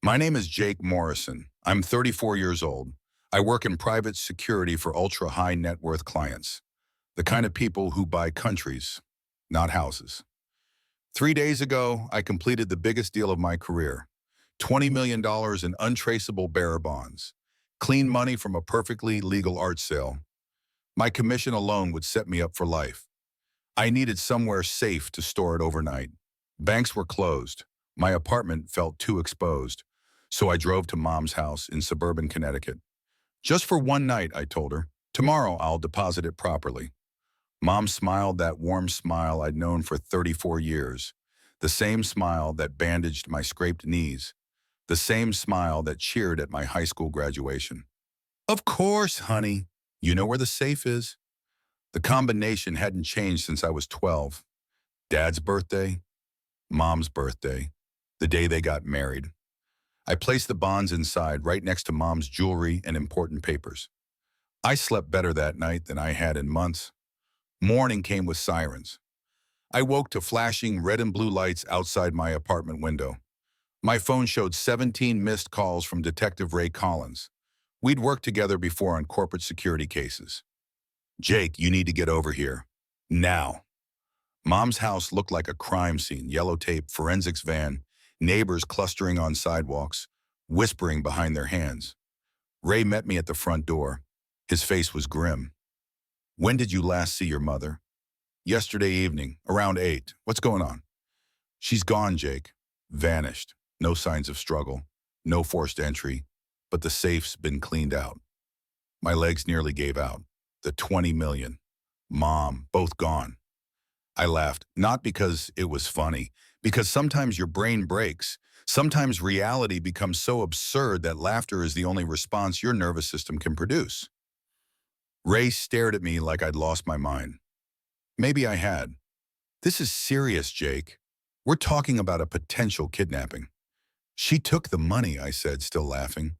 My name is Jake Morrison. I'm 34 years old. I work in private security for ultra-high net worth clients, the kind of people who buy countries, not houses. 3 days ago, I completed the biggest deal of my career, $20 million in untraceable bearer bonds, clean money from a perfectly legal art sale. My commission alone would set me up for life. I needed somewhere safe to store it overnight. Banks were closed. My apartment felt too exposed. So I drove to Mom's house in suburban Connecticut. Just for one night, I told her. Tomorrow I'll deposit it properly. Mom smiled that warm smile I'd known for 34 years. The same smile that bandaged my scraped knees. The same smile that cheered at my high school graduation. Of course, honey. You know where the safe is? The combination hadn't changed since I was 12. Dad's birthday, Mom's birthday, the day they got married. I placed the bonds inside, right next to Mom's jewelry and important papers. I slept better that night than I had in months. Morning came with sirens. I woke to flashing red and blue lights outside my apartment window. My phone showed 17 missed calls from Detective Ray Collins. We'd worked together before on corporate security cases. Jake, you need to get over here. Now. Mom's house looked like a crime scene, yellow tape, forensics van, neighbors clustering on sidewalks, whispering behind their hands. Ray met me at the front door. His face was grim. When did you last see your mother? Yesterday evening, around 8. What's going on? She's gone, Jake. Vanished. No signs of struggle. No forced entry. But the safe's been cleaned out. My legs nearly gave out. The 20 million. Mom, both gone. I laughed, not because it was funny, because sometimes your brain breaks. Sometimes reality becomes so absurd that laughter is the only response your nervous system can produce. Ray stared at me like I'd lost my mind. Maybe I had. This is serious, Jake. We're talking about a potential kidnapping. She took the money, I said, still laughing.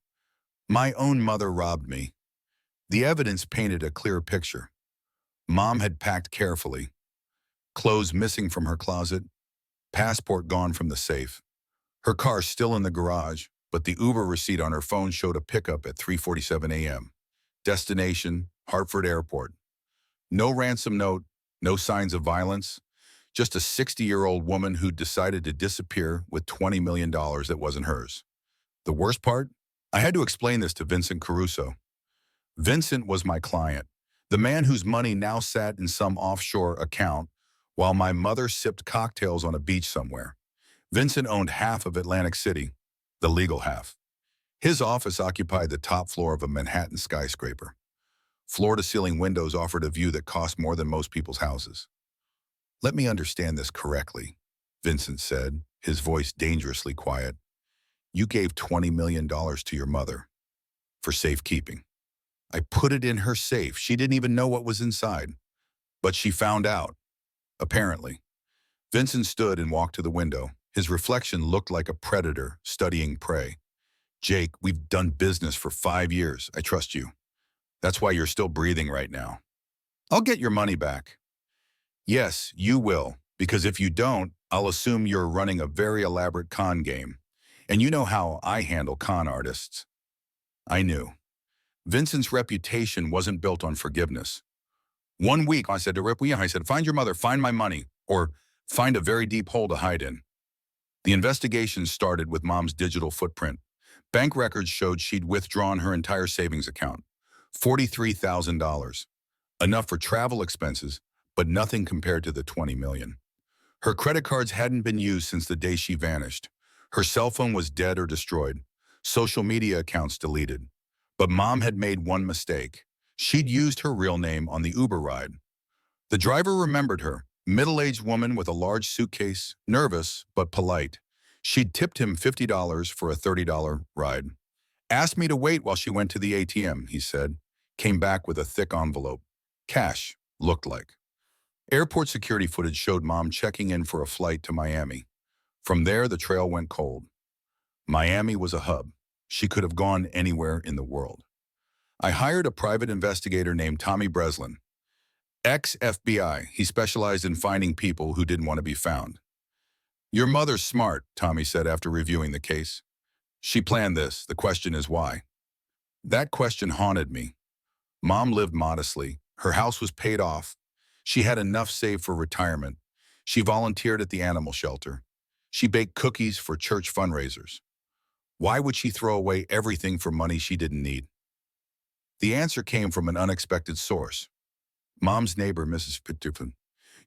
My own mother robbed me. The evidence painted a clear picture. Mom had packed carefully. Clothes missing from her closet. Passport gone from the safe. Her car still in the garage, but the Uber receipt on her phone showed a pickup at 3:47 a.m. Destination, Hartford Airport. No ransom note, no signs of violence. Just a 60-year-old woman who decided to disappear with $20 million that wasn't hers. The worst part? I had to explain this to Vincent Caruso. Vincent was my client, the man whose money now sat in some offshore account while my mother sipped cocktails on a beach somewhere. Vincent owned half of Atlantic City, the legal half. His office occupied the top floor of a Manhattan skyscraper. Floor-to-ceiling windows offered a view that cost more than most people's houses. Let me understand this correctly, Vincent said, his voice dangerously quiet. You gave $20 million to your mother for safekeeping. I put it in her safe. She didn't even know what was inside. But she found out. Apparently. Vincent stood and walked to the window. His reflection looked like a predator studying prey. Jake, we've done business for 5 years. I trust you. That's why you're still breathing right now. I'll get your money back. Yes, you will, because if you don't, I'll assume you're running a very elaborate con game. And you know how I handle con artists. I knew. Vincent's reputation wasn't built on forgiveness. 1 week, I said to Ripuia, I said, find your mother, find my money, or find a very deep hole to hide in. The investigation started with Mom's digital footprint. Bank records showed she'd withdrawn her entire savings account, $43,000. Enough for travel expenses, but nothing compared to the $20 million. Her credit cards hadn't been used since the day she vanished. Her cell phone was dead or destroyed. Social media accounts deleted. But Mom had made one mistake. She'd used her real name on the Uber ride. The driver remembered her, middle-aged woman with a large suitcase, nervous but polite. She'd tipped him $50 for a $30 ride. Asked me to wait while she went to the ATM, he said. Came back with a thick envelope. Cash, looked like. Airport security footage showed Mom checking in for a flight to Miami. From there, the trail went cold. Miami was a hub. She could have gone anywhere in the world. I hired a private investigator named Tommy Breslin. Ex-FBI, he specialized in finding people who didn't want to be found. Your mother's smart, Tommy said after reviewing the case. She planned this. The question is why. That question haunted me. Mom lived modestly. Her house was paid off. She had enough saved for retirement. She volunteered at the animal shelter. She baked cookies for church fundraisers. Why would she throw away everything for money she didn't need? The answer came from an unexpected source. Mom's neighbor, Mrs. Pitufin.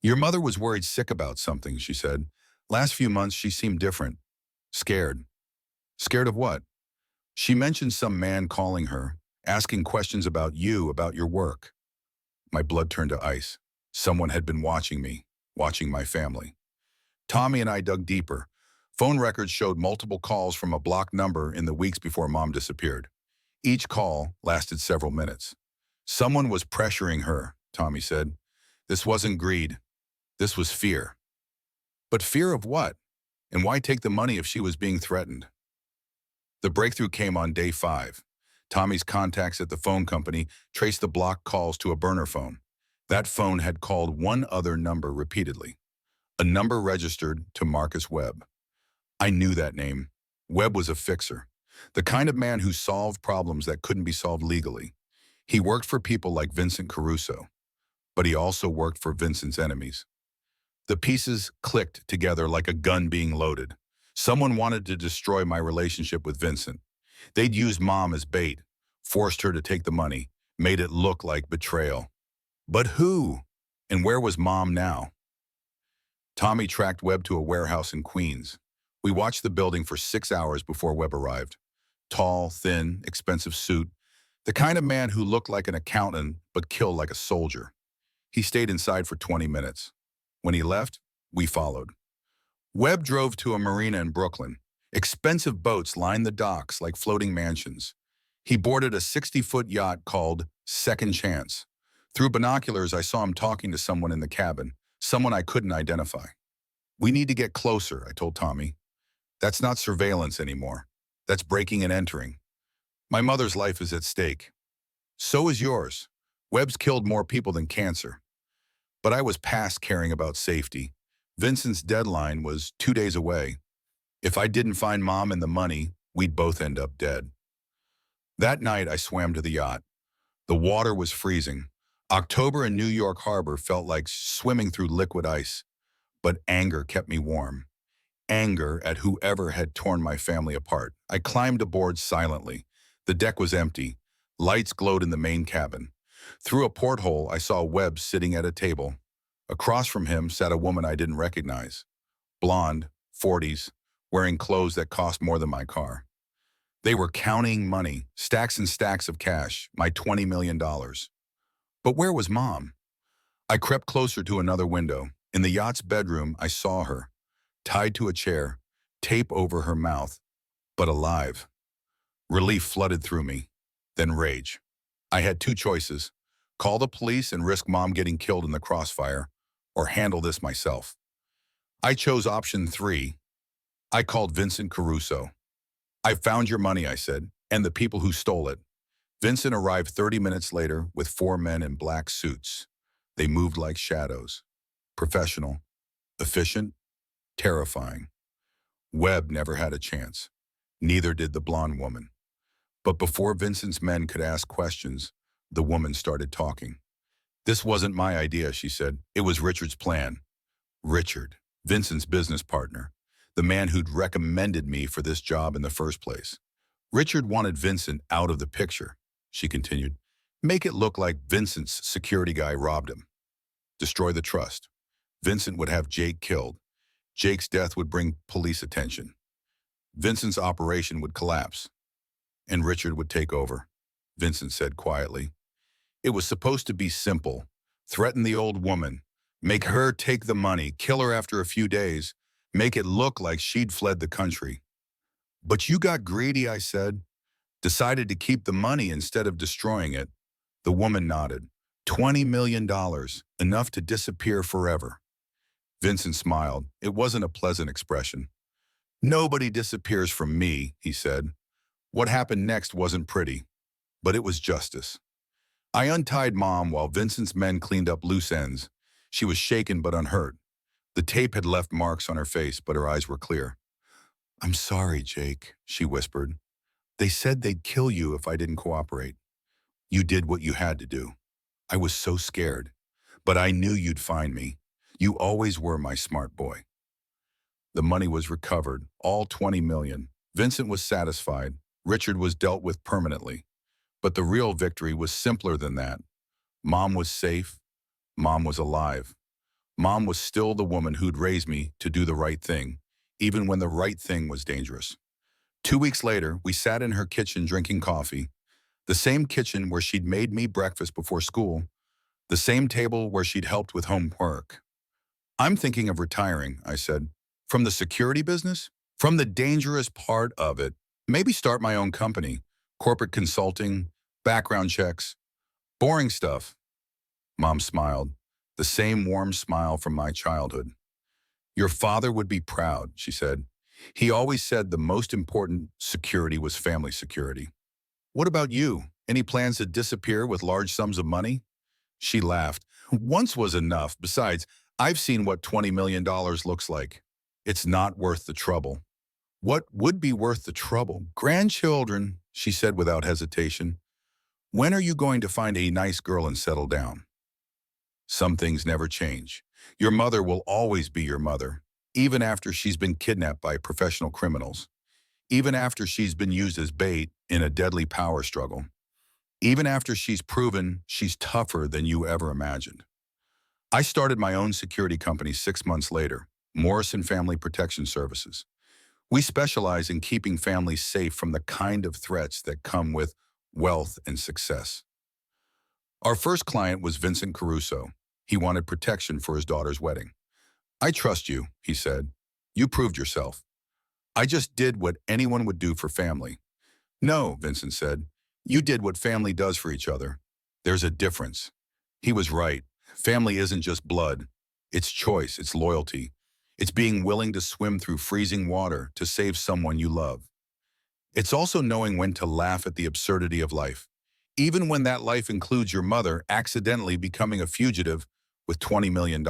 Your mother was worried sick about something, she said. Last few months, she seemed different. Scared. Scared of what? She mentioned some man calling her, asking questions about you, about your work. My blood turned to ice. Someone had been watching me, watching my family. Tommy and I dug deeper. Phone records showed multiple calls from a blocked number in the weeks before Mom disappeared. Each call lasted several minutes. Someone was pressuring her, Tommy said. This wasn't greed. This was fear. But fear of what? And why take the money if she was being threatened? The breakthrough came on day 5. Tommy's contacts at the phone company traced the blocked calls to a burner phone. That phone had called one other number repeatedly, a number registered to Marcus Webb. I knew that name. Webb was a fixer, the kind of man who solved problems that couldn't be solved legally. He worked for people like Vincent Caruso, but he also worked for Vincent's enemies. The pieces clicked together like a gun being loaded. Someone wanted to destroy my relationship with Vincent. They'd used Mom as bait, forced her to take the money, made it look like betrayal. But who? And where was Mom now? Tommy tracked Webb to a warehouse in Queens. We watched the building for 6 hours before Webb arrived. Tall, thin, expensive suit. The kind of man who looked like an accountant but killed like a soldier. He stayed inside for 20 minutes. When he left, we followed. Webb drove to a marina in Brooklyn. Expensive boats lined the docks like floating mansions. He boarded a 60-foot yacht called Second Chance. Through binoculars, I saw him talking to someone in the cabin, someone I couldn't identify. We need to get closer, I told Tommy. That's not surveillance anymore. That's breaking and entering. My mother's life is at stake. So is yours. Webb's killed more people than cancer. But I was past caring about safety. Vincent's deadline was 2 days away. If I didn't find Mom and the money, we'd both end up dead. That night, I swam to the yacht. The water was freezing. October in New York Harbor felt like swimming through liquid ice. But anger kept me warm. Anger at whoever had torn my family apart. I climbed aboard silently. The deck was empty. Lights glowed in the main cabin. Through a porthole, I saw Webb sitting at a table. Across from him sat a woman I didn't recognize. Blonde, 40s, wearing clothes that cost more than my car. They were counting money, stacks and stacks of cash, my $20 million. But where was Mom? I crept closer to another window. In the yacht's bedroom, I saw her, tied to a chair, tape over her mouth, but alive. Relief flooded through me, then rage. I had 2 choices: call the police and risk Mom getting killed in the crossfire, or handle this myself. I chose option 3. I called Vincent Caruso. I found your money, I said, and the people who stole it. Vincent arrived 30 minutes later with 4 men in black suits. They moved like shadows. Professional, efficient, terrifying. Webb never had a chance. Neither did the blonde woman. But before Vincent's men could ask questions, the woman started talking. This wasn't my idea, she said. It was Richard's plan. Richard, Vincent's business partner, the man who'd recommended me for this job in the first place. Richard wanted Vincent out of the picture, she continued. Make it look like Vincent's security guy robbed him. Destroy the trust. Vincent would have Jake killed. Jake's death would bring police attention. Vincent's operation would collapse, and Richard would take over, Vincent said quietly. It was supposed to be simple. Threaten the old woman, make her take the money, kill her after a few days, make it look like she'd fled the country. But you got greedy, I said. Decided to keep the money instead of destroying it. The woman nodded. $20 million, enough to disappear forever. Vincent smiled. It wasn't a pleasant expression. Nobody disappears from me, he said. What happened next wasn't pretty, but it was justice. I untied Mom while Vincent's men cleaned up loose ends. She was shaken but unhurt. The tape had left marks on her face, but her eyes were clear. I'm sorry, Jake, she whispered. They said they'd kill you if I didn't cooperate. You did what you had to do. I was so scared, but I knew you'd find me. You always were my smart boy. The money was recovered, all 20 million. Vincent was satisfied. Richard was dealt with permanently. But the real victory was simpler than that. Mom was safe. Mom was alive. Mom was still the woman who'd raised me to do the right thing, even when the right thing was dangerous. 2 weeks later, we sat in her kitchen drinking coffee, the same kitchen where she'd made me breakfast before school, the same table where she'd helped with homework. I'm thinking of retiring, I said. From the security business? From the dangerous part of it. Maybe start my own company. Corporate consulting, background checks, boring stuff. Mom smiled, the same warm smile from my childhood. Your father would be proud, she said. He always said the most important security was family security. What about you? Any plans to disappear with large sums of money? She laughed. Once was enough. Besides, I've seen what $20 million looks like. It's not worth the trouble. What would be worth the trouble? Grandchildren, she said without hesitation. When are you going to find a nice girl and settle down? Some things never change. Your mother will always be your mother, even after she's been kidnapped by professional criminals, even after she's been used as bait in a deadly power struggle, even after she's proven she's tougher than you ever imagined. I started my own security company 6 months later, Morrison Family Protection Services. We specialize in keeping families safe from the kind of threats that come with wealth and success. Our first client was Vincent Caruso. He wanted protection for his daughter's wedding. I trust you, he said. You proved yourself. I just did what anyone would do for family. No, Vincent said. You did what family does for each other. There's a difference. He was right. Family isn't just blood. It's choice, it's loyalty. It's being willing to swim through freezing water to save someone you love. It's also knowing when to laugh at the absurdity of life, even when that life includes your mother accidentally becoming a fugitive with $20 million.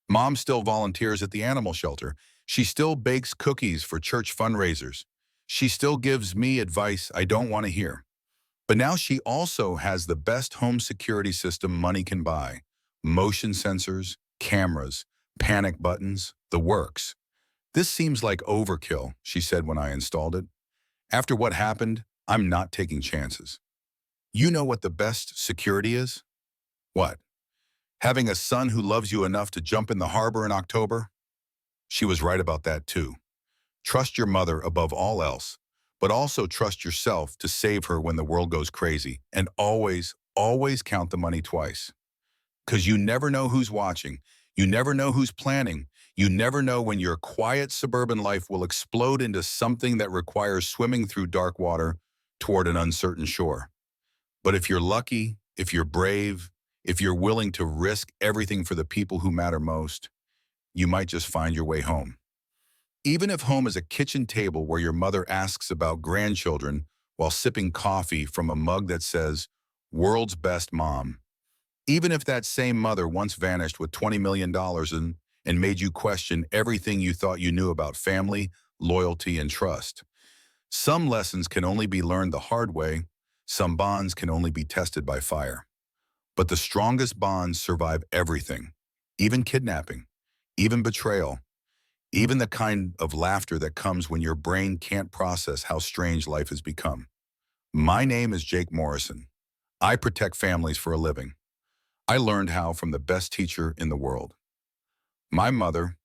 Mom still volunteers at the animal shelter. She still bakes cookies for church fundraisers. She still gives me advice I don't want to hear. But now she also has the best home security system money can buy. Motion sensors, cameras, panic buttons, the works. This seems like overkill, she said when I installed it. After what happened, I'm not taking chances. You know what the best security is? What? Having a son who loves you enough to jump in the harbor in October? She was right about that too. Trust your mother above all else, but also trust yourself to save her when the world goes crazy. And always, always count the money twice. Because you never know who's watching. You never know who's planning. You never know when your quiet suburban life will explode into something that requires swimming through dark water toward an uncertain shore. But if you're lucky, if you're brave, if you're willing to risk everything for the people who matter most, you might just find your way home. Even if home is a kitchen table where your mother asks about grandchildren while sipping coffee from a mug that says, "World's Best Mom." Even if that same mother once vanished with $20 million and made you question everything you thought you knew about family, loyalty, and trust. Some lessons can only be learned the hard way. Some bonds can only be tested by fire. But the strongest bonds survive everything, even kidnapping, even betrayal, even the kind of laughter that comes when your brain can't process how strange life has become. My name is Jake Morrison. I protect families for a living. I learned how from the best teacher in the world. My mother,